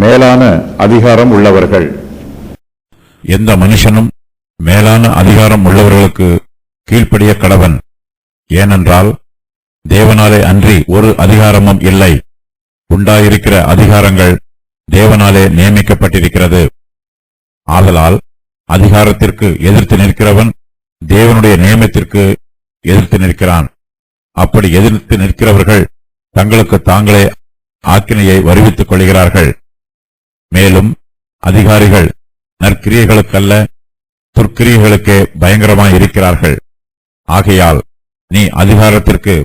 மேலான அதிகாரம் உள்ளவர்கள். எந்த மனுஷனும் மேலான அதிகாரம் உள்ளவர்களுக்கு கீழ்ப்படிய கடவன். ஏனென்றால் தேவனாலே அன்றி ஒரு அதிகாரமும் இல்லை. உண்டாயிருக்கிற அதிகாரங்கள் தேவனாலே நியமிக்கப்பட்டிருக்கிறது. ஆதலால் அதிகாரத்திற்கு எதிர்த்து நிற்கிறவன் தேவனுடைய நியமத்திற்கு எதிர்த்து நிற்கிறான். அப்படி எதிர்த்து நிற்கிறவர்கள் தங்களுக்கு தாங்களே ஆக்கினையை வருவித்துக் கொள்கிறார்கள். மேலும் அதிகாரிகள் நற்கிரியைகளுக்கல்ல துர்க்கிரியைகளுக்கே பயங்கரமாய் இருக்கிறார்கள். ஆகையால் நீ அதிகாரத்திற்கு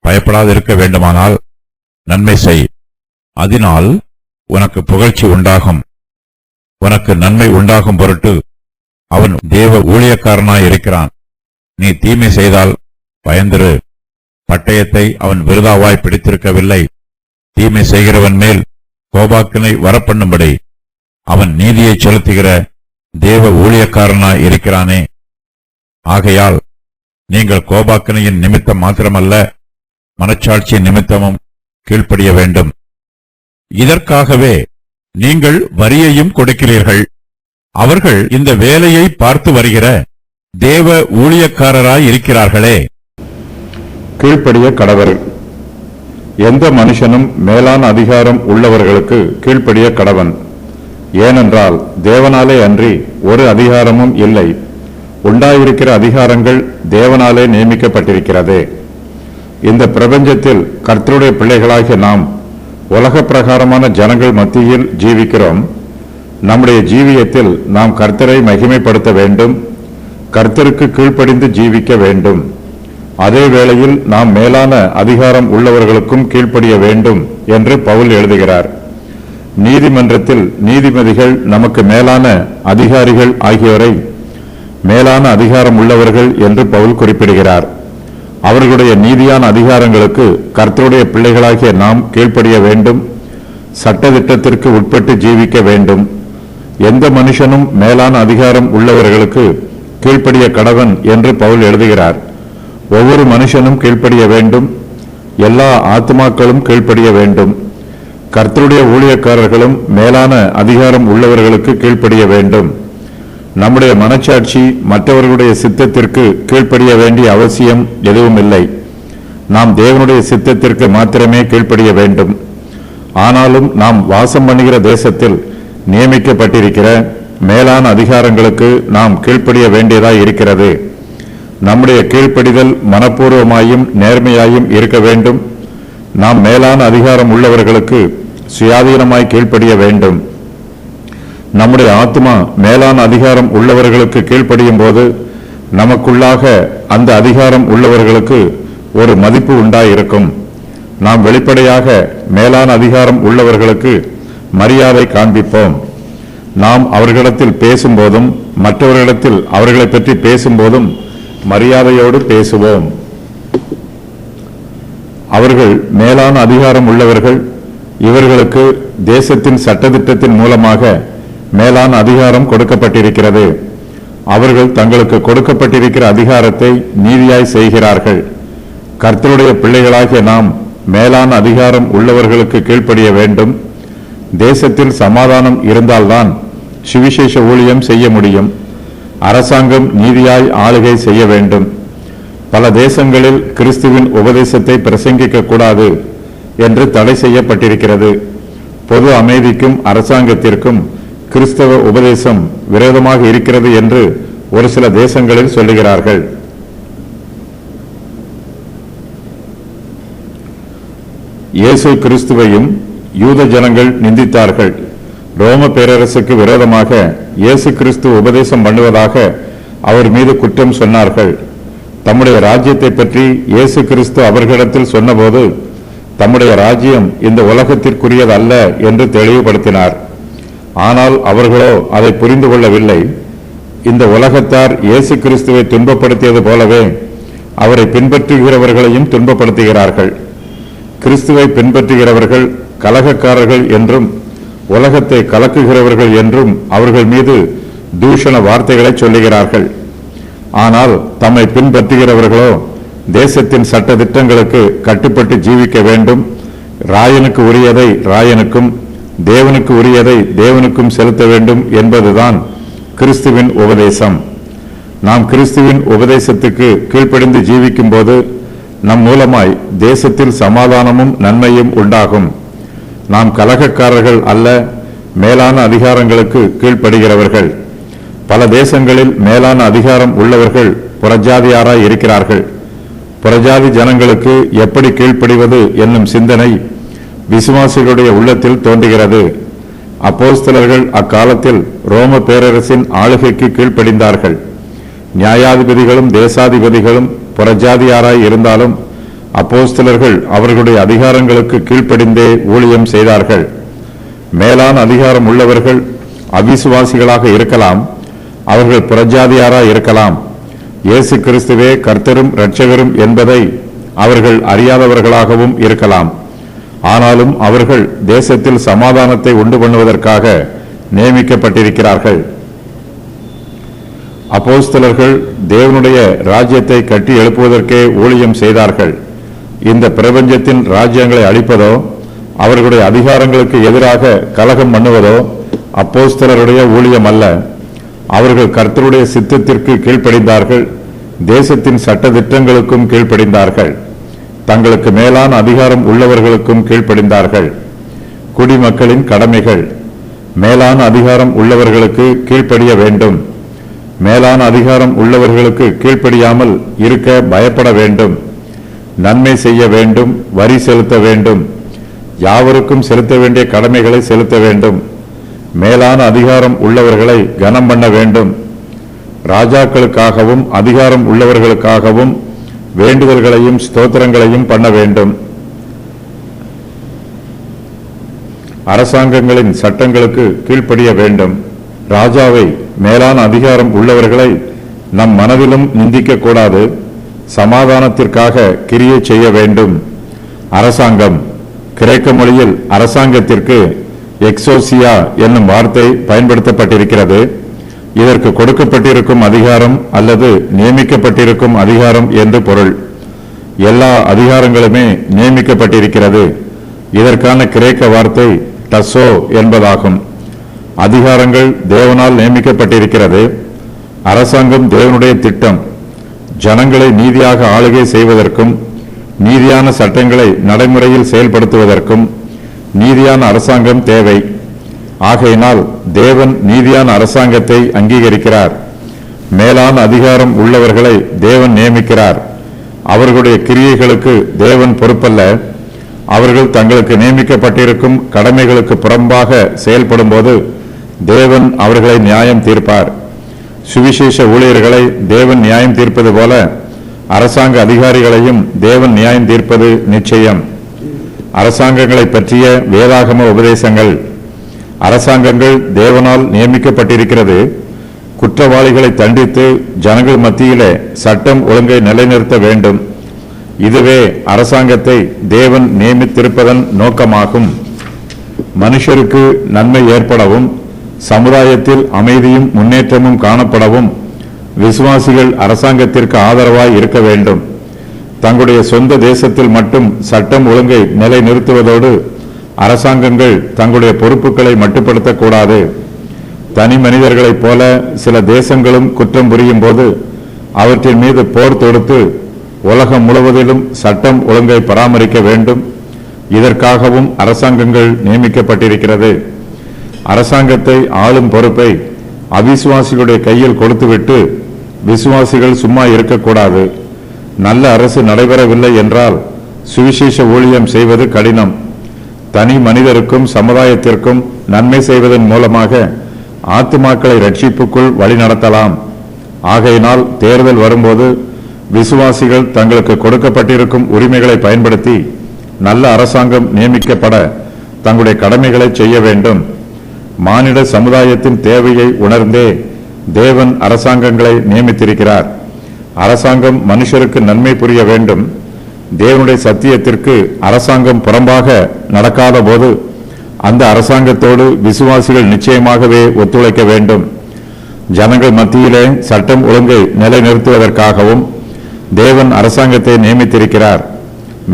பயப்படாதிருக்க வேண்டுமானால் நன்மை செய், அதனால் உனக்கு புகழ்ச்சி உண்டாகும். உனக்கு நன்மை உண்டாகும் பொருட்டு அவன் தேவ ஊழியக்காரனாய் இருக்கிறான். நீ தீமை செய்தால் பயந்திரு, பட்டயத்தை அவன் விருதாவாய் பிடித்திருக்கவில்லை. தீமை செய்கிறவன் மேல் கோபாக்கினை வரப்பண்ணும்படி அவன் நீதியை செலுத்துகிற தேவ ஊழியக்காரனாய் இருக்கிறானே. ஆகையால் நீங்கள் கோபாக்கினையின் நிமித்தம் மாத்திரமல்ல, மனச்சாட்சியின் நிமித்தமும் கீழ்ப்படிய வேண்டும். இதற்காகவே நீங்கள் வரியையும் கொடுக்கிறீர்கள். அவர்கள் இந்த வேலையை பார்த்து வருகிற தேவ ஊழியக்காரராய் இருக்கிறார்களே. கீழ்ப்படிய கடவர். எந்த மனுஷனும் மேலான அதிகாரம் உள்ளவர்களுக்கு கீழ்ப்படிய கடவன். ஏனென்றால் தேவனாலே அன்றி ஒரு அதிகாரமும் இல்லை. உண்டாயிருக்கிற அதிகாரங்கள் தேவனாலே நியமிக்கப்பட்டிருக்கிறது. இந்த பிரபஞ்சத்தில் கர்த்தருடைய பிள்ளைகளாகிய நாம் உலக பிரகாரமான ஜனங்கள் மத்தியில் ஜீவிக்கிறோம். நம்முடைய ஜீவியத்தில் நாம் கர்த்தரை மகிமைப்படுத்த வேண்டும், கர்த்தருக்கு கீழ்ப்படிந்து ஜீவிக்க வேண்டும். அதே வேளையில் நாம் மேலான அதிகாரம் உள்ளவர்களுக்கும் கீழ்ப்படிய வேண்டும் என்று பவுல் எழுதுகிறார். நீதிமன்றத்தில் நீதிபதிகள் நமக்கு மேலான அதிகாரிகள் ஆகியோரை மேலான அதிகாரம் உள்ளவர்கள் என்று பவுல் குறிப்பிடுகிறார். அவர்களுடைய நீதியான அதிகாரங்களுக்கு கர்த்தருடைய பிள்ளைகளாகிய நாம் கீழ்ப்படிய வேண்டும், சட்டதிட்டத்திற்கு உட்பட்டு ஜீவிக்க வேண்டும். எந்த மனுஷனும் மேலான அதிகாரம் உள்ளவர்களுக்கு கீழ்ப்படிய கடவன் என்று பவுல் எழுதுகிறார். ஒவ்வொரு மனுஷனும் கீழ்ப்படிய வேண்டும், எல்லா ஆத்துமாக்களும் கீழ்ப்படிய வேண்டும். கர்த்தருடைய ஊழியக்காரர்களும் மேலான அதிகாரம் உள்ளவர்களுக்கு கீழ்ப்படிய வேண்டும். நம்முடைய மனச்சாட்சி மற்றவர்களுடைய சித்தத்திற்கு கீழ்ப்படிய வேண்டிய அவசியம் எதுவும் இல்லை. நாம் தேவனுடைய சித்தத்திற்கு மாத்திரமே கீழ்ப்படிய வேண்டும். ஆனாலும் நாம் வாசம் பண்ணுகிற தேசத்தில் நியமிக்கப்பட்டிருக்கிற மேலான அதிகாரங்களுக்கு நாம் கீழ்ப்படிய வேண்டியதாய் இருக்கிறது. நம்முடைய கீழ்ப்படிதல் மனப்பூர்வமாயும் நேர்மையாயும் இருக்க வேண்டும். நாம் மேலான அதிகாரம் உள்ளவர்களுக்கு சுயாதீனமாய் கீழ்ப்படிய வேண்டும். நம்முடைய ஆத்மா மேலான அதிகாரம் உள்ளவர்களுக்கு கீழ்ப்படியும் போது நமக்குள்ளாக அந்த அதிகாரம் உள்ளவர்களுக்கு ஒரு மதிப்பு உண்டாயிருக்கும். நாம் வெளிப்படையாக மேலான அதிகாரம் உள்ளவர்களுக்கு மரியாதை காண்பிப்போம். நாம் அவர்களிடத்தில் பேசும்போதும் மற்றவர்களிடத்தில் அவர்களை பற்றி பேசும்போதும் மரியாதையோடு பேசுவோம். அவர்கள் மேலான அதிகாரம் உள்ளவர்கள். இவர்களுக்கு தேசத்தின் சட்டதிட்டத்தின் மூலமாக மேலான அதிகாரம் கொடுக்கப்பட்டிருக்கிறது. அவர்கள் தங்களுக்கு கொடுக்கப்பட்டிருக்கிற அதிகாரத்தை நீதியாய் செய்கிறார்கள். கர்த்தருடைய பிள்ளைகளாகிய நாம் மேலான அதிகாரம் உள்ளவர்களுக்கு கீழ்ப்படிய வேண்டும். தேசத்தில் சமாதானம் இருந்தால்தான் சுவிசேஷ ஊழியம் செய்ய முடியும். அரசாங்கம் நீதியாய் ஆளுகை செய்ய வேண்டும். பல தேசங்களில் கிறிஸ்துவின் உபதேசத்தை பிரசங்கிக்க கூடாது என்று தடை செய்யப்பட்டிருக்கிறது. பொது அமைதிக்கும் அரசாங்கத்திற்கும் கிறிஸ்தவ உபதேசம் விரோதமாக இருக்கிறது என்று ஒரு சில தேசங்களில் சொல்லுகிறார்கள். இயேசு கிறிஸ்துவையும் யூத ஜனங்கள் நிந்தித்தார்கள். ரோம பேரரசுக்கு விரோதமாக இயேசு கிறிஸ்து உபதேசம் பண்ணுவதாக அவர் மீது குற்றம் சொன்னார்கள். தம்முடைய ராஜ்யத்தை பற்றி இயேசு கிறிஸ்து அவர்களிடத்தில் சொன்னபோது தம்முடைய ராஜ்யம் இந்த உலகத்திற்குரியது அல்ல என்று தெளிவுபடுத்தினார். ஆனால் அவர்களோ அதை புரிந்து கொள்ளவில்லை. இந்த உலகத்தார் இயேசு கிறிஸ்துவை துன்பப்படுத்தியது போலவே அவரை பின்பற்றுகிறவர்களையும் துன்பப்படுத்துகிறார்கள். கிறிஸ்துவை பின்பற்றுகிறவர்கள் கலகக்காரர்கள் என்றும் உலகத்தை கலக்குகிறவர்கள் என்றும் அவர்கள் மீது தூஷண வார்த்தைகளை சொல்லுகிறார்கள். ஆனால் தம்மை பின்பற்றுகிறவர்களோ தேசத்தின் சட்ட திட்டங்களுக்கு கட்டுப்பட்டு ஜீவிக்க வேண்டும். ராயனுக்கு உரியதை ராயனுக்கும் தேவனுக்கு உரியதை தேவனுக்கும் செலுத்த வேண்டும் என்பதுதான் கிறிஸ்துவின் உபதேசம். நாம் கிறிஸ்துவின் உபதேசத்துக்கு கீழ்ப்படிந்து ஜீவிக்கும் போது நம் மூலமாய் தேசத்தில் சமாதானமும் நன்மையும் உண்டாகும். நாம் கலகக்காரர்கள் அல்ல, மேலான அதிகாரங்களுக்கு கீழ்ப்படுகிறவர்கள். பல தேசங்களில் மேலான அதிகாரம் உள்ளவர்கள் புறஜாதியாராய் இருக்கிறார்கள். புறஜாதி ஜனங்களுக்கு எப்படி கீழ்ப்படிவது என்னும் சிந்தனை விசுவாசிகளுடைய உள்ளத்தில் தோன்றுகிறது. அப்போஸ்தலர்கள் அக்காலத்தில் ரோம பேரரசின் ஆளுகைக்கு கீழ்ப்படிந்தார்கள். நியாயாதிபதிகளும் தேசாதிபதிகளும் புறஜாதியாராய் இருந்தாலும் அப்போஸ்தலர்கள் அவர்களுடைய அதிகாரங்களுக்கு கீழ்ப்படிந்தே ஊழியம் செய்தார்கள். மேலான அதிகாரம் உள்ளவர்கள் அவிசுவாசிகளாக இருக்கலாம், அவர்கள் புறஜாதியாராய் இருக்கலாம். இயேசு கிறிஸ்துவே கர்த்தரும் இரட்சகரும் என்பதை அவர்கள் அறியாதவர்களாகவும் இருக்கலாம். ஆனாலும் அவர்கள் தேசத்தில் சமாதானத்தை உண்டு பண்ணுவதற்காக நியமிக்கப்பட்டிருக்கிறார்கள். அப்போஸ்தலர்கள் தேவனுடைய ராஜ்யத்தை கட்டி எழுப்புவதற்கே ஊழியம் செய்தார்கள். இந்த பிரபஞ்சத்தின் ராஜ்யங்களை அழிப்பதோ அவர்களுடைய அதிகாரங்களுக்கு எதிராக கலகம் பண்ணுவதோ அப்போஸ்தலருடைய ஊழியம் அல்ல. அவர்கள் கர்த்தருடைய சித்தத்திற்கு கீழ்ப்படிந்தார்கள், தேசத்தின் சட்ட திட்டங்களுக்கும் கீழ்ப்படிந்தார்கள், தங்களுக்கு மேலான அதிகாரம் உள்ளவர்களுக்கும் கீழ்ப்படிந்தார்கள். குடிமக்களின் கடமைகள். மேலான அதிகாரம் உள்ளவர்களுக்கு கீழ்ப்படிய வேண்டும். மேலான அதிகாரம் உள்ளவர்களுக்கு கீழ்ப்படியாமல் இருக்க பயப்பட வேண்டும். நன்மை செய்ய வேண்டும், வரி செலுத்த வேண்டும், யாவருக்கும் செலுத்த வேண்டிய கடமைகளை செலுத்த வேண்டும். மேலான அதிகாரம் உள்ளவர்களை கனம் பண்ண வேண்டும். ராஜாக்களுக்காகவும் அதிகாரம் உள்ளவர்களுக்காகவும் வேண்டுதல்களையும் ஸ்தோத்திரங்களையும் பண்ண வேண்டும். அரசாங்கங்களின் சட்டங்களுக்கு கீழ்ப்படிய வேண்டும். ராஜாவை, மேலான அதிகாரம் உள்ளவர்களை நம் மனதிலும் நிந்திக்க கூடாது. சமாதானத்திற்காக கிரியை செய்ய வேண்டும். அரசாங்கம். கிரேக்க மொழியில் அரசாங்கத்திற்கு எக்ஸோசியா என்னும் வார்த்தை பயன்படுத்தப்பட்டிருக்கிறது. இதற்கு கொடுக்கப்பட்டிருக்கும் அதிகாரம் அல்லது நியமிக்கப்பட்டிருக்கும் அதிகாரம் என்று பொருள். எல்லா அதிகாரங்களுமே நியமிக்கப்பட்டிருக்கிறது. இதற்கான கிரேக்க வார்த்தை டசோ என்பதாகும். அதிகாரங்கள் தேவனால் நியமிக்கப்பட்டிருக்கிறது. அரசாங்கம் தேவனுடைய திட்டம். ஜனங்களை நீதியாக ஆளுகை செய்வதற்கும் நீதியான சட்டங்களை நடைமுறையில் செயல்படுத்துவதற்கும் நீதியான அரசாங்கம் தேவை. ஆகையினால் தேவன் நீதியான அரசாங்கத்தை அங்கீகரிக்கிறார். மேலான அதிகாரம் உள்ளவர்களை தேவன் நியமிக்கிறார். அவர்களுடைய கிரியைகளுக்கு தேவன் பொறுப்பல்ல. அவர்கள் தங்களுக்கு நியமிக்கப்பட்டிருக்கும் கடமைகளுக்கு புறம்பாக செயல்படும் போது தேவன் அவர்களை நியாயம் தீர்ப்பார். சுவிசேஷ ஊழியர்களை தேவன் நியாயம் தீர்ப்பது போல அரசாங்க அதிகாரிகளையும் தேவன் நியாயம் தீர்ப்பது நிச்சயம். அரசாங்கங்களை பற்றிய வேதாகம உபதேசங்கள். அரசாங்கங்கள் தேவனால் நியமிக்கப்பட்டிருக்கிறது. குற்றவாளிகளை தண்டித்து ஜனங்கள் மத்தியிலே சட்டம் ஒழுங்கை நிலைநிறுத்த வேண்டும். இதுவே அரசாங்கத்தை தேவன் நியமித்திருப்பதன் நோக்கமாகும். மனுஷருக்கு நன்மை ஏற்படவும் சமுதாயத்தில் அமைதியும் முன்னேற்றமும் காணப்படவும் விசுவாசிகள் அரசாங்கத்திற்கு ஆதரவாய் இருக்க வேண்டும். தங்களுடைய சொந்த தேசத்தில் மட்டும் சட்டம் ஒழுங்கை நிலைநிறுத்துவதோடு அரசாங்கங்கள் தங்களுடைய பொறுப்புகளை மட்டுப்படுத்தக்கூடாது. தனி மனிதர்களைப் போல சில தேசங்களும் குற்றம் புரியும் போது அவற்றின் மீது போர் தொடுத்து உலகம் முழுவதிலும் சட்டம் ஒழுங்கை பராமரிக்க வேண்டும். இதற்காகவும் அரசாங்கங்கள் நியமிக்கப்பட்டிருக்கிறது. அரசாங்கத்தை ஆளும் பொறுப்பை அவிசுவாசிகளுடைய கையில் கொடுத்துவிட்டு விசுவாசிகள் சும்மா இருக்கக்கூடாது. நல்ல அரசு நடைபெறவில்லை என்றால் சுவிசேஷ ஊழியம் செய்வது கடினம். தனி மனிதருக்கும் சமுதாயத்திற்கும் நன்மை செய்வதன் மூலமாக ஆத்துமாக்களை ரட்சிப்புக்குள் வழிநடத்தலாம். ஆகையினால் தேர்தல் வரும்போது விசுவாசிகள் தங்களுக்கு கொடுக்கப்பட்டிருக்கும் உரிமைகளை பயன்படுத்தி நல்ல அரசாங்கம் நியமிக்கப்பட தங்களுடைய கடமைகளை செய்ய வேண்டும். மானிட சமுதாயத்தின் தேவையை உணர்ந்தே தேவன் அரசாங்கங்களை நியமித்திருக்கிறார். அரசாங்கம் மனுஷருக்கு நன்மை புரிய வேண்டும். தேவனுடைய சத்தியத்திற்கு அரசாங்கம் புறம்பாக நடக்காத போது அந்த அரசாங்கத்தோடு விசுவாசிகள் நிச்சயமாகவே ஒத்துழைக்க வேண்டும். ஜனங்கள் மத்தியிலே சட்டம் ஒழுங்கை நிலைநிறுத்துவதற்காகவும் தேவன் அரசாங்கத்தை நியமித்திருக்கிறார்.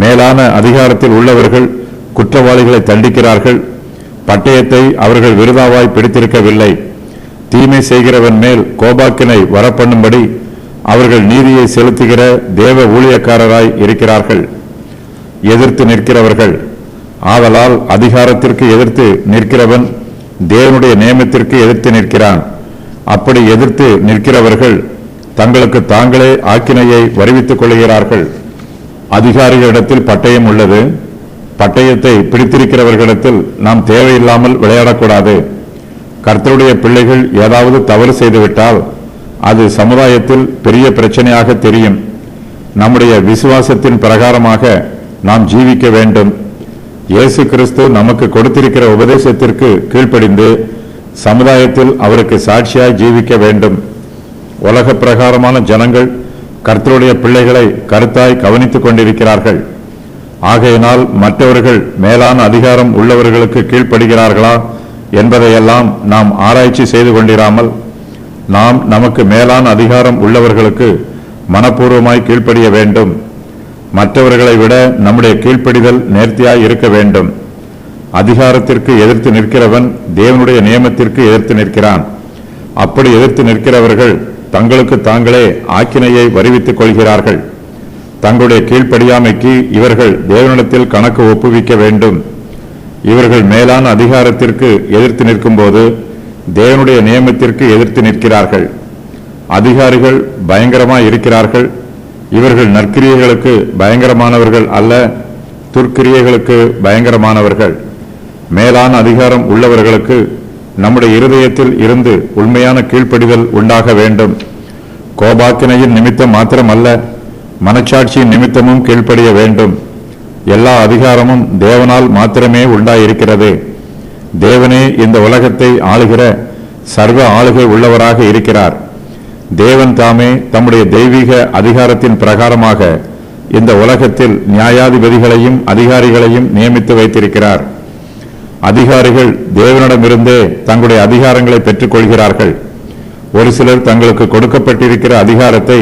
மேலான அதிகாரத்தில் உள்ளவர்கள் குற்றவாளிகளை தண்டிக்கிறார்கள். பட்டயத்தை அவர்கள் விருதாவாய் பிடித்திருக்கவில்லை. தீமை செய்கிறவன் மேல் கோபாக்கினை வரப்பண்ணும்படி அவர்கள் நீதியை செலுத்துகிற தேவ ஊழியக்காரராய் இருக்கிறார்கள். எதிர்த்து நிற்கிறவர்கள். ஆதலால் அதிகாரத்திற்கு எதிர்த்து நிற்கிறவன் தேவனுடைய நியமத்திற்கு எதிர்த்து நிற்கிறான். அப்படி எதிர்த்து நிற்கிறவர்கள் தங்களுக்கு தாங்களே ஆக்கினையை வருவித்துக் கொள்கிறார்கள். அதிகாரிகளிடத்தில் பட்டயம் உள்ளது. பட்டயத்தை பிடித்திருக்கிறவர்களிடத்தில் நாம் தேவையில்லாமல் விளையாடக்கூடாது. கர்த்தருடைய பிள்ளைகள் ஏதாவது தவறு செய்துவிட்டால் அது சமுதாயத்தில் பெரிய பிரச்சனையாக தெரியும். நம்முடைய விசுவாசத்தின் பிரகாரமாக நாம் ஜீவிக்க வேண்டும். இயேசு கிறிஸ்து நமக்கு கொடுத்திருக்கிற உபதேசத்திற்கு கீழ்ப்படிந்து சமுதாயத்தில் அவருக்கு சாட்சியாய் ஜீவிக்க வேண்டும். உலக பிரகாரமான ஜனங்கள் கர்த்தருடைய பிள்ளைகளை கருத்தாய் கவனித்துக் கொண்டிருக்கிறார்கள். ஆகையினால் மற்றவர்கள் மேலான அதிகாரம் உள்ளவர்களுக்கு கீழ்ப்படுகிறார்களா என்பதையெல்லாம் நாம் ஆராய்ச்சி செய்து கொண்டிராமல் நாம் நமக்கு மேலான அதிகாரம் உள்ளவர்களுக்கு மனப்பூர்வமாய் கீழ்ப்படிய வேண்டும். மற்றவர்களை விட நம்முடைய கீழ்ப்படிதல் நேர்த்தியாய் இருக்க வேண்டும். அதிகாரத்திற்கு எதிர்த்து நிற்கிறவன் தேவனுடைய நியமத்திற்கு எதிர்த்து நிற்கிறான். அப்படி எதிர்த்து நிற்கிறவர்கள் தங்களுக்கு தாங்களே ஆக்கினையை வருவித்துக் கொள்கிறார்கள். தங்களுடைய கீழ்ப்படியாமைக்கு இவர்கள் தேவனிடத்தில் கணக்கு ஒப்புவிக்க வேண்டும். இவர்கள் மேலான அதிகாரத்திற்கு எதிர்த்து நிற்கும் போது தேவனுடைய நியமத்திற்கு எதிர்த்து நிற்கிறார்கள். அதிகாரிகள் பயங்கரமாய் இருக்கிறார்கள். இவர்கள் நற்கிரியைகளுக்கு பயங்கரமானவர்கள் அல்ல, துர்க்கிரியைகளுக்கு பயங்கரமானவர்கள். மேலான அதிகாரம் உள்ளவர்களுக்கு நம்முடைய இருதயத்தில் இருந்து உண்மையான கீழ்ப்படிதல் உண்டாக வேண்டும். கோபாக்கினையின் நிமித்தம் மாத்திரமல்ல, மனச்சாட்சியின் நிமித்தமும் கீழ்ப்படிய வேண்டும். எல்லா அதிகாரமும் தேவனால் மாத்திரமே உண்டாயிருக்கிறது. தேவனே இந்த உலகத்தை ஆளுகிற சர்வ ஆளுகை உள்ளவராக இருக்கிறார். தேவன் தாமே தம்முடைய தெய்வீக அதிகாரத்தின் பிரகாரமாக இந்த உலகத்தில் நியாயாதிபதிகளையும் அதிகாரிகளையும் நியமித்து வைத்திருக்கிறார். அதிகாரிகள் தேவனிடமிருந்தே தங்களுடைய அதிகாரங்களை பெற்றுக் கொள்கிறார்கள். ஒரு சிலர் தங்களுக்கு கொடுக்கப்பட்டிருக்கிற அதிகாரத்தை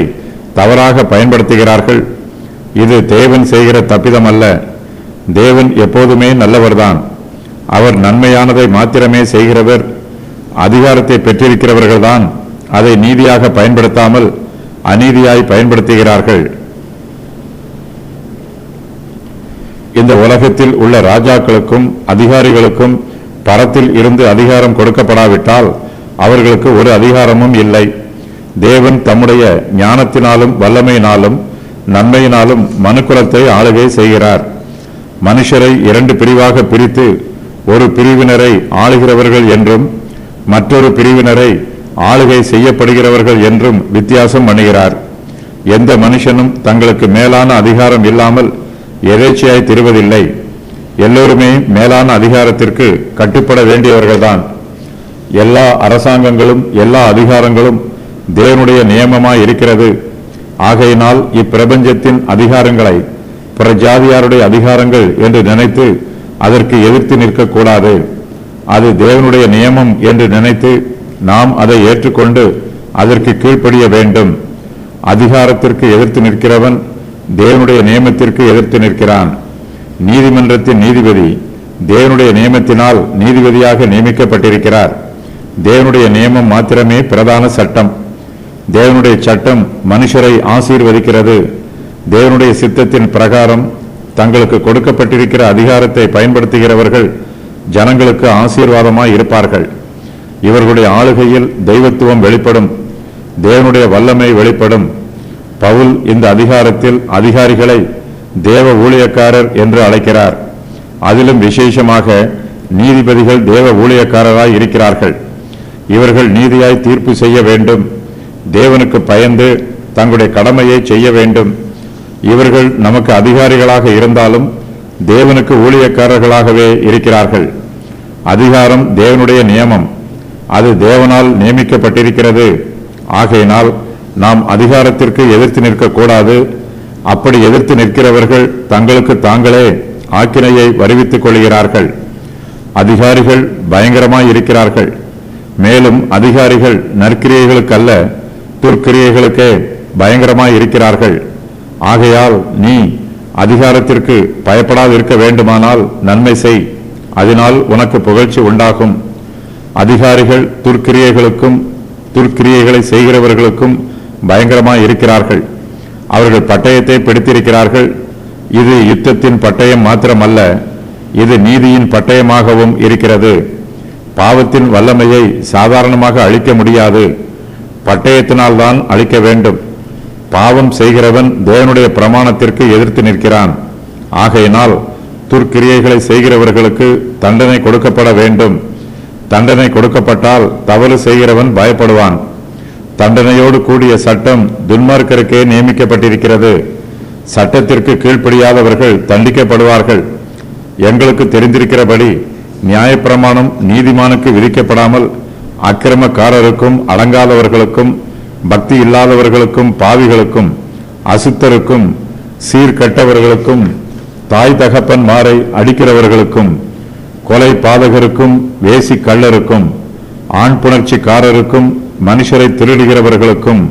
தவறாக பயன்படுத்துகிறார்கள். இது தேவன் செய்கிற தப்பிதம் அல்ல. தேவன் எப்போதுமே நல்லவர்தான். அவர் நன்மையானதை மாத்திரமே செய்கிறவர். அதிகாரத்தை பெற்றிருக்கிறவர்கள்தான் அதை நீதியாக பயன்படுத்தாமல் அநீதியாய் பயன்படுத்துகிறார்கள். இந்த உலகத்தில் உள்ள ராஜாக்களுக்கும் அதிகாரிகளுக்கும் பரத்தில் இருந்து அதிகாரம் கொடுக்கப்படாவிட்டால் அவர்களுக்கு ஒரு அதிகாரமும் இல்லை. தேவன் தம்முடைய ஞானத்தினாலும் வல்லமையினாலும் நன்மையினாலும் மனுக்குலத்தை ஆளுகை செய்கிறார். மனுஷரை இரண்டு பிரிவாக பிரித்து ஒரு பிரிவினரை ஆளுகிறவர்கள் என்றும் மற்றொரு பிரிவினரை ஆளுகை செய்யப்படுகிறவர்கள் என்றும் வித்தியாசம் பண்ணுகிறார். எந்த மனுஷனும் தங்களுக்கு மேலான அதிகாரம் இல்லாமல் எதேச்சையாய் திருவதில்லை. எல்லோருமே மேலான அதிகாரத்திற்கு கட்டுப்பட வேண்டியவர்கள்தான். எல்லா அரசாங்கங்களும் எல்லா அதிகாரங்களும் தேவனுடைய நியமமாய் இருக்கிறது. ஆகையினால் இப்பிரபஞ்சத்தின் அதிகாரங்களை புறஜாதியாருடைய அதிகாரங்கள் என்று நினைத்து அதற்கு எதிர்த்து நிற்கக்கூடாது. அது தேவனுடைய நியமம் என்று நினைத்து நாம் அதை ஏற்றுக்கொண்டு அதற்கு கீழ்ப்படிய வேண்டும். அதிகாரத்திற்கு எதிர்த்து நிற்கிறவன் தேவனுடைய நியமத்திற்கு எதிர்த்து நிற்கிறான். நீதிமன்றத்தின் நீதிபதி தேவனுடைய நியமத்தினால் நீதிபதியாக நியமிக்கப்பட்டிருக்கிறார். தேவனுடைய நியமம் மாத்திரமே பிரதான சட்டம். தேவனுடைய சட்டம் மனுஷரை ஆசீர்வதிக்கிறது. தேவனுடைய சித்தத்தின் பிரகாரம் தங்களுக்கு கொடுக்கப்பட்டிருக்கிற அதிகாரத்தை பயன்படுத்துகிறவர்கள் ஜனங்களுக்கு ஆசீர்வாதமாய் இருப்பார்கள். இவர்களுடைய ஆளுகையில் தெய்வத்துவம் வெளிப்படும். தேவனுடைய வல்லமை வெளிப்படும். பவுல் இந்த அதிகாரத்தில் அதிகாரிகளை தேவ ஊழியக்காரர் என்று அழைக்கிறார். அதிலும் விசேஷமாக நீதிபதிகள் தேவ ஊழியக்காரராய் இருக்கிறார்கள். இவர்கள் நீதியாய் தீர்ப்பு செய்ய வேண்டும். தேவனுக்கு பயந்து தங்களுடைய கடமையை செய்ய வேண்டும். இவர்கள் நமக்கு அதிகாரிகளாக இருந்தாலும் தேவனுக்கு ஊழியக்காரர்களாகவே இருக்கிறார்கள். அதிகாரம் தேவனுடைய நியமம். அது தேவனால் நியமிக்கப்பட்டிருக்கிறது. ஆகையினால் நாம் அதிகாரத்திற்கு எதிர்த்து நிற்கக்கூடாது. அப்படி எதிர்த்து நிற்கிறவர்கள் தங்களுக்கு தாங்களே ஆக்கினையை வருவித்துக் கொள்கிறார்கள். அதிகாரிகள் பயங்கரமாய் இருக்கிறார்கள். மேலும் அதிகாரிகள் நற்கிரியைகளுக்கல்ல, துர்க்கிரியைகளுக்கே பயங்கரமாய் இருக்கிறார்கள். ஆகையால் நீ அதிகாரத்திற்கு பயப்படாதிருக்க வேண்டுமானால் நன்மை செய். அதனால் உனக்கு புகழ்ச்சி உண்டாகும். அதிகாரிகள் துர்க்கிரியைகளை செய்கிறவர்களுக்கும் பயங்கரமாய் இருக்கிறார்கள். அவர்கள் பட்டயத்தை பிடித்திருக்கிறார்கள். இது யுத்தத்தின் பட்டயம் மாத்திரமல்ல, இது நீதியின் பட்டயமாகவும் இருக்கிறது. பாவத்தின் வல்லமையை சாதாரணமாக அழிக்க முடியாது, பட்டயத்தினால்தான் அழிக்க வேண்டும். பாவம் செய்கிறவன் தேவனுடைய பிரமாணத்திற்கு எதிர்த்து நிற்கிறான். ஆகையினால் துர்க்கிரியைகளை செய்கிறவர்களுக்கு தண்டனை கொடுக்கப்பட வேண்டும். தண்டனை கொடுக்கப்பட்டால் தவறு செய்கிறவன் பயப்படுவான். தண்டனையோடு கூடிய சட்டம் துன்மார்க்கருக்கே நியமிக்கப்பட்டிருக்கிறது. சட்டத்திற்கு கீழ்ப்படியாதவர்கள் தண்டிக்கப்படுவார்கள். எங்களுக்கு தெரிந்திருக்கிறபடி நியாயப்பிரமாணம் நீதிமானுக்கு விதிக்கப்படாமல் அக்கிரமக்காரருக்கும் அடங்காதவர்களுக்கும் பக்தி இல்லாதவர்களுக்கும் பாவிகளுக்கும் அசுத்தருக்கும் சீர்கட்டவர்களுக்கும் தாய் தகப்பன்மாரை அடிக்கிறவர்களுக்கும் கொலை பாதகருக்கும் வேசி கள்ளருக்கும் ஆண் புணர்ச்சிக்காரருக்கும் மனுஷரை திருடுகிறவர்களுக்கும்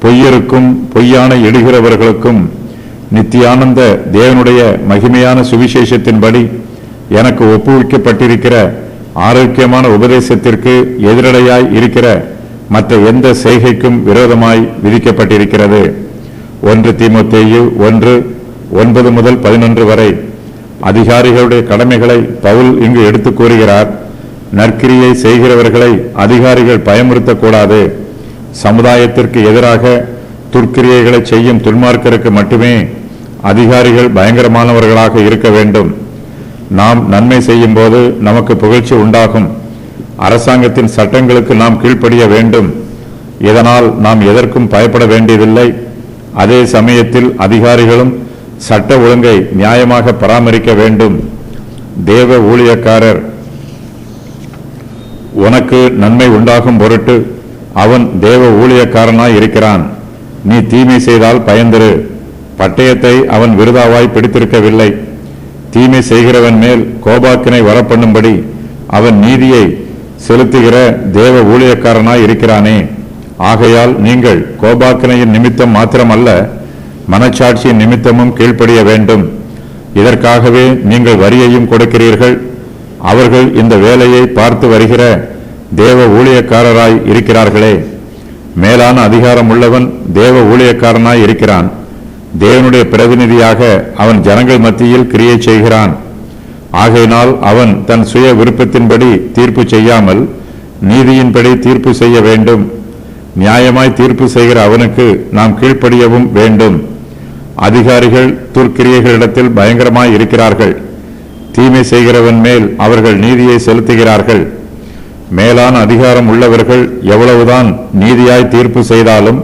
பொய்யருக்கும் பொய்யான இடுகிறவர்களுக்கும் நித்தியானந்த தேவனுடைய மகிமையான சுவிசேஷத்தின்படி எனக்கு ஒப்புவிக்கப்பட்டிருக்கிற ஆரோக்கியமான உபதேசத்திற்கு எதிரடையாய் இருக்கிற மற்ற எந்த செய்கைக்கும் விரோதமாய் விதிக்கப்பட்டிருக்கிறது. 1 தீமோத்தேயு 1:9 முதல் 11 வரை. அதிகாரிகளுடைய கடமைகளை பவுல் இங்கு எடுத்து கூறுகிறார். நற்கிரியை செய்கிறவர்களை அதிகாரிகள் பயமுறுத்தக்கூடாது. சமுதாயத்திற்கு எதிராக துர்க்கிரியைகளை செய்யும் துன்மார்க்கருக்கு மட்டுமே அதிகாரிகள் பயங்கரமானவர்களாக இருக்க வேண்டும். நாம் நன்மை செய்யும் போது நமக்கு புகழ்ச்சி உண்டாகும். அரசாங்கத்தின் சட்டங்களுக்கு நாம் கீழ்ப்படிய வேண்டும். இதனால் நாம் எதற்கும் பயப்பட வேண்டியதில்லை. அதே சமயத்தில் அதிகாரிகளும் சட்ட ஒழுங்கை நியாயமாக பராமரிக்க வேண்டும். தேவ ஊழியக்காரர் உனக்கு நன்மை உண்டாகும் பொருட்டு அவன் தேவ ஊழியக்காரனாய் இருக்கிறான். நீ தீமை செய்தால் பயந்திரு. பட்டயத்தை அவன் விருதாவாய் பிடித்திருக்கவில்லை. தீமை செய்கிறவன் மேல் கோபாக்கினை வரப்பண்ணும்படி அவன் நீதியை செலுத்துகிற தேவ ஊழியக்காரனாய் இருக்கிறானே. ஆகையால் நீங்கள் கோபாக்கினையின் நிமித்தம் மாத்திரமல்ல, மனச்சாட்சியின் நிமித்தமும் கீழ்ப்படிய வேண்டும். இதற்காகவே நீங்கள் வரியையும் கொடுக்கிறீர்கள். அவர்கள் இந்த வேலையை பார்த்து வருகிற தேவ ஊழியக்காரராய் இருக்கிறார்களே. மேலான அதிகாரம் உள்ளவன் தேவ ஊழியக்காரனாய் இருக்கிறான். தேவனுடைய பிரதிநிதியாக அவன் ஜனங்கள் மத்தியில் கிரியை செய்கிறான். ஆகையினால் அவன் தன் சுய விருப்பத்தின்படி தீர்ப்பு செய்யாமல் நீதியின்படி தீர்ப்பு செய்ய வேண்டும். நியாயமாய் தீர்ப்பு செய்கிற அவனுக்கு நாம் கீழ்ப்படியவும் வேண்டும். அதிகாரிகள் துர்க்கிரியைகளிடத்தில் பயங்கரமாய் இருக்கிறார்கள். தீமை செய்கிறவன் மேல் அவர்கள் நீதியை செலுத்துகிறார்கள். மேலான அதிகாரம் உள்ளவர்கள் எவ்வளவுதான் நீதியாய் தீர்ப்பு செய்தாலும்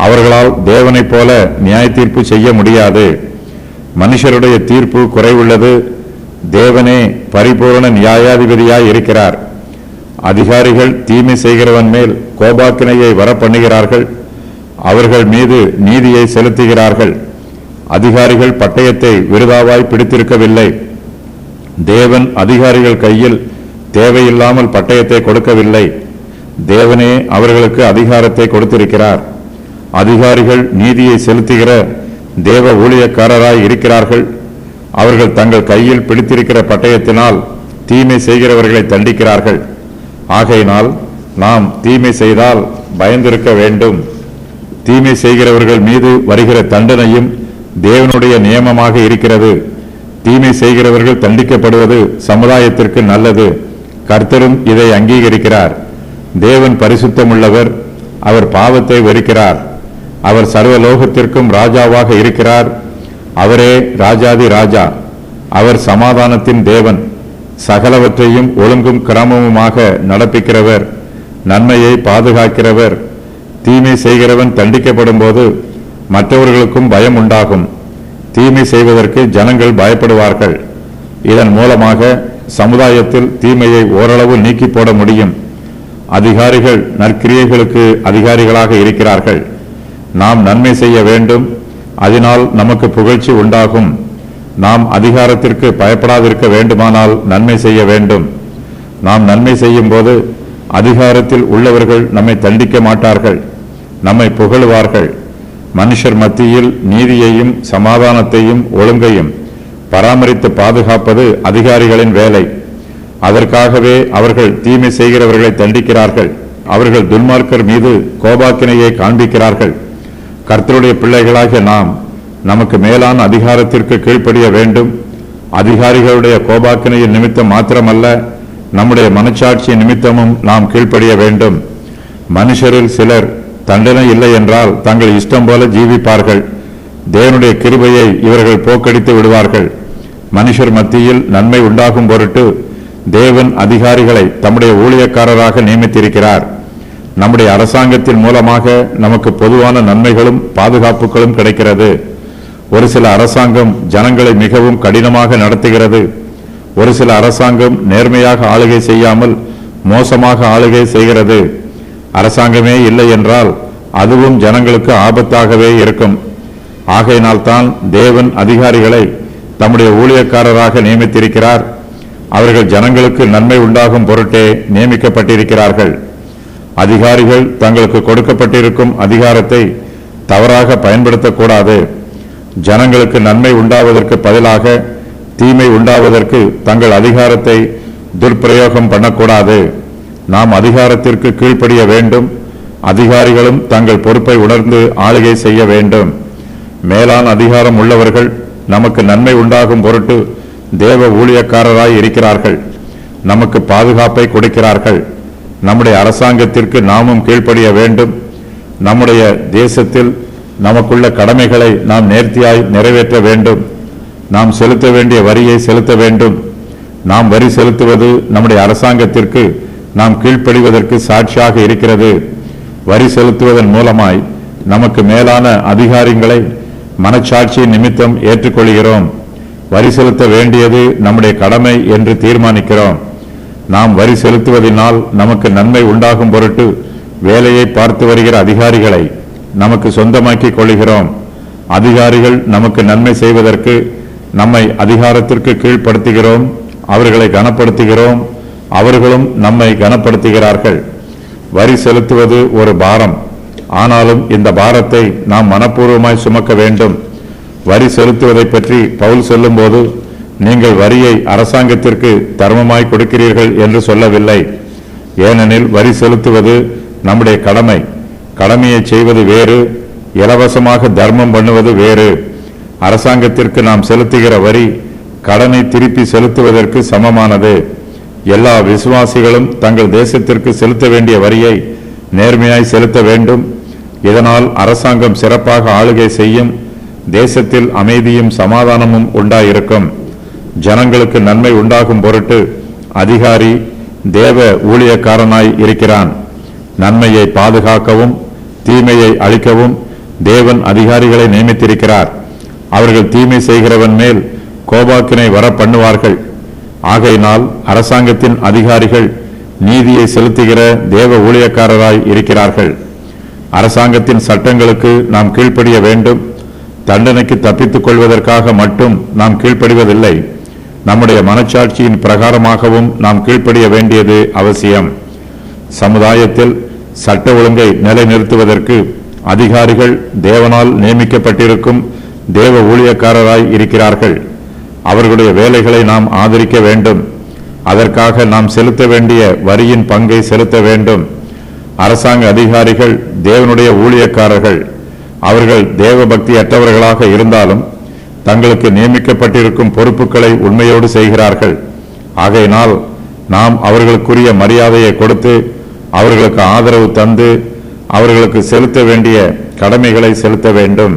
அவர்களால் தேவனைப் போல நியாய தீர்ப்பு செய்ய முடியாது. மனுஷருடைய தீர்ப்பு குறைவுள்ளது. தேவனே பரிபூரண நியாயாதிபதியாய் இருக்கிறார். அதிகாரிகள் தீமை செய்கிறவன் மேல் கோபாக்கினையை வரப்பண்ணுகிறார்கள். அவர்கள் மீது நீதியை செலுத்துகிறார்கள். அதிகாரிகள் பட்டயத்தை விருதாவாய் பிடித்திருக்கவில்லை. தேவன் அதிகாரிகள் கையில் தேவையில்லாமல் பட்டயத்தை கொடுக்கவில்லை. தேவனே அவர்களுக்கு அதிகாரத்தை கொடுத்திருக்கிறார். அதிகாரிகள் நீதியை செலுத்துகிற தேவ ஊழியக்காரராய் இருக்கிறார்கள். அவர்கள் தங்கள் கையில் பிடித்திருக்கிற பட்டயத்தினால் தீமை செய்கிறவர்களை தண்டிக்கிறார்கள். ஆகையினால் நாம் தீமை செய்தால் பயந்திருக்க வேண்டும். தீமை செய்கிறவர்கள் மீது வருகிற தண்டனையும் தேவனுடைய நியமமாக இருக்கிறது. தீமை செய்கிறவர்கள் தண்டிக்கப்படுவது சமுதாயத்திற்கு நல்லது. கர்த்தரும் இதை அங்கீகரிக்கிறார். தேவன் பரிசுத்தமுள்ளவர். அவர் பாவத்தை வெறுக்கிறார். அவர் சர்வலோகத்திற்கும் ராஜாவாக இருக்கிறார். அவரே ராஜாதி ராஜா. அவர் சமாதானத்தின் தேவன். சகலவற்றையும் ஒழுங்கும் கிரமமுமாக நடப்பிக்கிறவர். நன்மையை பாதுகாக்கிறவர். தீமை செய்கிறவன் தண்டிக்கப்படும் போது மற்றவர்களுக்கும் பயம் உண்டாகும். தீமை செய்வதற்கு ஜனங்கள் பயப்படுவார்கள். இதன் மூலமாக சமுதாயத்தில் தீமையை ஓரளவு நீக்கி போட முடியும். அதிகாரிகள் நற்கிரியைகளுக்கு அதிகாரிகளாக இருக்கிறார்கள். நாம் நன்மை செய்ய வேண்டும். அதனால் நமக்கு புகழ்ச்சி உண்டாகும். நாம் அதிகாரத்திற்கு பயப்படாதிருக்க வேண்டுமானால் நன்மை செய்ய வேண்டும். நாம் நன்மை செய்யும் போது அதிகாரத்தில் உள்ளவர்கள் நம்மை தண்டிக்க மாட்டார்கள், நம்மை புகழுவார்கள். மனுஷர் மத்தியில் நீதியையும் சமாதானத்தையும் ஒழுங்கையும் பராமரித்து பாதுகாப்பது அதிகாரிகளின் வேலை. அதற்காகவே அவர்கள் தீமை செய்கிறவர்களை தண்டிக்கிறார்கள். அவர்கள் துன்மார்க்கர் மீது கோபாக்கினையை காண்பிக்கிறார்கள். கர்த்தருடைய பிள்ளைகளாகிய நாம் நமக்கு மேலான அதிகாரத்திற்கு கீழ்ப்படிய வேண்டும். அதிகாரிகளுடைய கோபாக்கினையின் நிமித்தம் மாத்திரமல்ல, நம்முடைய மனச்சாட்சியின் நிமித்தமும் நாம் கீழ்ப்படிய வேண்டும். மனுஷரில் சிலர் தண்டனை இல்லை என்றால் தங்கள் இஷ்டம் போல ஜீவிப்பார்கள். தேவனுடைய கிருபையை இவர்கள் போக்கடித்து விடுவார்கள். மனுஷர் மத்தியில் நன்மை உண்டாகும் பொருட்டு தேவன் அதிகாரிகளை தம்முடைய ஊழியக்காரராக நியமித்திருக்கிறார். நம்முடைய அரசாங்கத்தின் மூலமாக நமக்கு பொதுவான நன்மைகளும் பாதுகாப்புகளும் கிடைக்கிறது. ஒரு சில அரசாங்கம் ஜனங்களை மிகவும் கடினமாக நடத்துகிறது. ஒரு சில அரசாங்கம் நேர்மையாக ஆளுகை செய்யாமல் மோசமாக ஆளுகை செய்கிறது. அரசாங்கமே இல்லை என்றால் அதுவும் ஜனங்களுக்கு ஆபத்தாகவே இருக்கும். ஆகையினால்தான் தேவன் அதிகாரிகளை தம்முடைய ஊழியக்காரராக நியமித்திருக்கிறார். அவர்கள் ஜனங்களுக்கு நன்மை உண்டாகும் பொருட்டே நியமிக்கப்பட்டிருக்கிறார்கள். அதிகாரிகள் தங்களுக்கு கொடுக்கப்பட்டிருக்கும் அதிகாரத்தை தவறாக பயன்படுத்தக்கூடாது. ஜனங்களுக்கு நன்மை உண்டாவதற்கு பதிலாக தீமை உண்டாவதற்கு தங்கள் அதிகாரத்தை துர்பிரயோகம் பண்ணக்கூடாது. நாம் அதிகாரத்திற்கு கீழ்ப்படிய வேண்டும். அதிகாரிகளும் தங்கள் பொறுப்பை உணர்ந்து ஆளுகை செய்ய வேண்டும். மேலான அதிகாரம் உள்ளவர்கள் நமக்கு நன்மை உண்டாகும் பொருட்டு தேவ ஊழியக்காரராய் இருக்கிறார்கள். நமக்கு பாதுகாப்பை கொடுக்கிறார்கள். நம்முடைய அரசாங்கத்திற்கு நாமும் கீழ்ப்படிய வேண்டும். நம்முடைய தேசத்தில் நமக்குள்ள கடமைகளை நாம் நேர்த்தியாய் நிறைவேற்ற வேண்டும். நாம் செலுத்த வேண்டிய வரியை செலுத்த வேண்டும். நாம் வரி செலுத்துவது நம்முடைய அரசாங்கத்திற்கு நாம் கீழ்ப்படிவதற்கு சாட்சியாக இருக்கிறது. வரி செலுத்துவதன் மூலமாய் நமக்கு மேலான அதிகாரங்களை மனச்சாட்சியின் நிமித்தம் ஏற்றுக்கொள்கிறோம். வரி செலுத்த வேண்டியது நம்முடைய கடமை என்று தீர்மானிக்கிறோம். நாம் வரி செலுத்துவதனால் நமக்கு நன்மை உண்டாகும் பொருட்டு வேலையை பார்த்து வருகிற அதிகாரிகளை நமக்கு சொந்தமாக்கிக் கொள்கிறோம். அதிகாரிகள் நமக்கு நன்மை செய்வதற்கு நம்மை அதிகாரத்திற்கு கீழ்ப்படுத்துகிறோம். அவர்களை கனப்படுத்துகிறோம். அவர்களும் நம்மை கனப்படுத்துகிறார்கள். வரி செலுத்துவது ஒரு பாரம். ஆனாலும் இந்த பாரத்தை நாம் மனப்பூர்வமாய் சுமக்க வேண்டும். வரி செலுத்துவதை பற்றி பவுல் சொல்லும்போது, நீங்கள் வரியை அரசாங்கத்திற்கு தர்மமாய் கொடுக்கிறீர்கள் என்று சொல்லவில்லை. ஏனெனில் வரி செலுத்துவது நம்முடைய கடமை. கடமையை செய்வது வேறு, இலவசமாக தர்மம் பண்ணுவது வேறு. அரசாங்கத்திற்கு நாம் செலுத்துகிற வரி கடனை திருப்பி செலுத்துவதற்கு சமமானது. எல்லா விசுவாசிகளும் தங்கள் தேசத்திற்கு செலுத்த வேண்டிய வரியை நேர்மையாய் செலுத்த வேண்டும். இதனால் அரசாங்கம் சிறப்பாக ஆளுகை செய்யும். தேசத்தில் அமைதியும் சமாதானமும் உண்டாயிருக்கும். ஜனங்களுக்கு நன்மை உண்டாகும் பொருட்டு அதிகாரி தேவ ஊழியக்காரனாய் இருக்கிறான். நன்மையை பாதுகாக்கவும் தீமையை அழிக்கவும் தேவன் அதிகாரிகளை நியமித்திருக்கிறார். அவர்கள் தீமை செய்கிறவன் மேல் கோபாக்கினை வர பண்ணுவார்கள். ஆகையினால் அரசாங்கத்தின் அதிகாரிகள் நீதியை செலுத்துகிற தேவ ஊழியக்காரராய் இருக்கிறார்கள். அரசாங்கத்தின் சட்டங்களுக்கு நாம் கீழ்ப்படிய வேண்டும். தண்டனைக்கு தப்பித்துக் கொள்வதற்காக மட்டும் நாம் கீழ்ப்படிவதில்லை. நம்முடைய மனச்சாட்சியின் பிரகாரமாகவும் நாம் கீழ்ப்படிய வேண்டியது அவசியம். சமுதாயத்தில் சட்ட ஒழுங்கை நிலைநிறுத்துவதற்கு அதிகாரிகள் தேவனால் நியமிக்கப்பட்டிருக்கும் தேவ ஊழியக்காரராய் இருக்கிறார்கள். அவர்களுடைய வேலைகளை நாம் ஆதரிக்க வேண்டும். அதற்காக நாம் செலுத்த வேண்டிய வரியின் பங்கை செலுத்த வேண்டும். அரசாங்க அதிகாரிகள் தேவனுடைய ஊழியக்காரர்கள். அவர்கள் தேவ பக்தி அற்றவர்களாக இருந்தாலும் தங்களுக்கு நியமிக்கப்பட்டிருக்கும் பொறுப்புகளை உண்மையோடு செய்கிறார்கள். ஆகையினால் நாம் அவர்களுக்குரிய மரியாதையை கொடுத்து அவர்களுக்கு ஆதரவு தந்து அவர்களுக்கு செலுத்த வேண்டிய கடமைகளை செலுத்த வேண்டும்.